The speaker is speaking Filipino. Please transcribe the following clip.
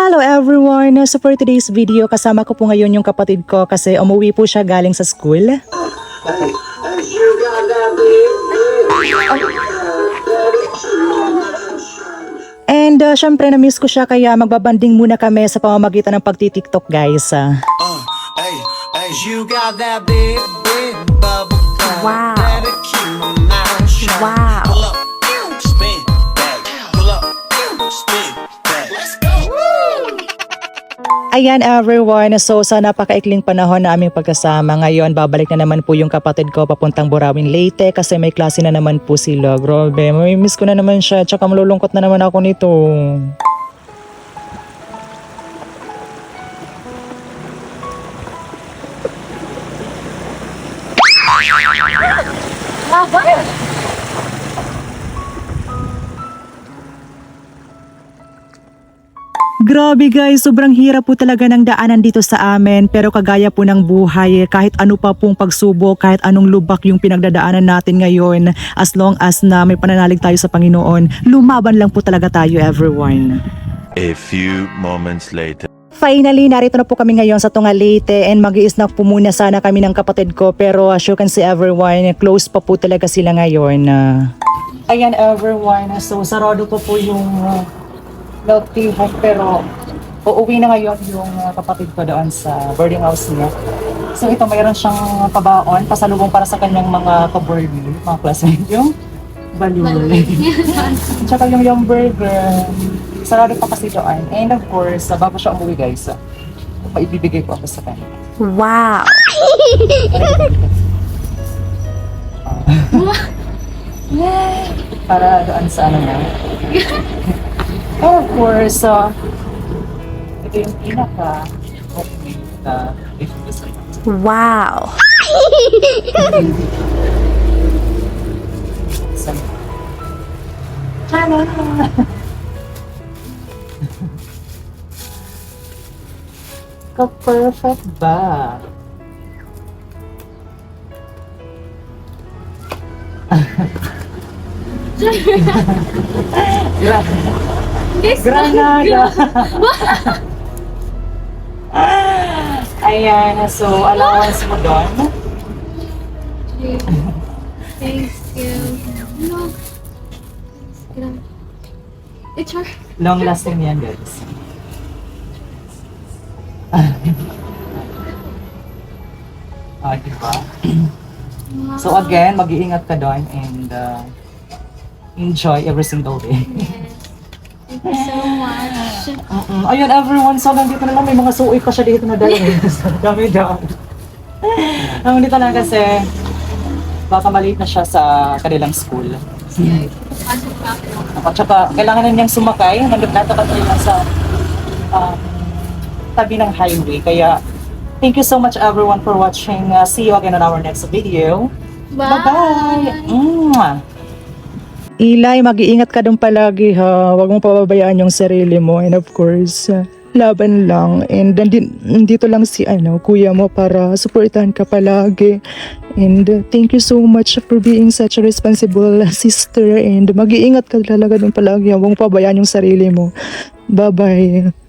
Hello everyone! So for today's video, kasama ko po ngayon yung kapatid ko kasi umuwi po siya galing sa school. And syempre na-miss ko siya kaya magbabanding muna kami sa pamamagitan ng pagti-TikTok guys. Wow. Wow. Ayan everyone, so sa napakaikling panahon na aming pagkasama ngayon, babalik na naman po yung kapatid ko papuntang Burawin Leyte kasi may klase na naman po sila. Grabe, may miss ko na naman siya, tsaka malulungkot na naman ako nito. Grabe guys, sobrang hirap po talaga ng daanan dito sa amin pero kagaya po ng buhay, kahit ano pa pong pagsubok, kahit anong lubak yung pinagdadaanan natin ngayon, as long as na may pananalig tayo sa Panginoon, lumaban lang po talaga tayo everyone. A few moments later. Finally, narito na po kami ngayon sa Tunga Leyte and mag-i-snack po muna sana kami ng kapatid ko pero as you can see everyone, close pa po talaga sila ngayon. Ayan everyone, so sarado po yung milk tea hook pero uuwi na ngayon yung kapatid ko doon sa boarding house niya. So ito mayroon siyang pabaon, pasalubong para sa kanyang mga ka-boarding, mga classmate, yung balloon. Tsaka yung burger. Sarado pa kasi doon. And of course, bago siya umuwi guys, paibibigay ko ako sa kanya. Wow. Para doon sa ano niya. Of course, ito yung pinaka Wow. Ka-perfect ba? Granada. Ayan, so allowance mo doon. Thank you. No. It's her. Long lasting yan guys. Diba? So again, mag-iingat ka doon and enjoy every single day. Thank you so much. Ayun everyone, so nandito na lang may mga suoy pa siya dito na dahil dami dyan. Nandito na kasi baka maliit na siya sa kanilang school. Pasok pa ako. At saka kailangan na niyang sumakay, nandito na lang sa tabi ng highway. Kaya thank you so much everyone for watching. See you again on our next video. Bye. Bye-bye! Ilay, mag-iingat ka dun palagi ha. Huwag mong pababayaan yung sarili mo. And of course, laban lang. And nandito lang si kuya mo para supportahan ka palagi. And thank you so much for being such a responsible sister. And mag-iingat ka talaga dun palagi. Huwag mong pababayaan yung sarili mo. Bye-bye!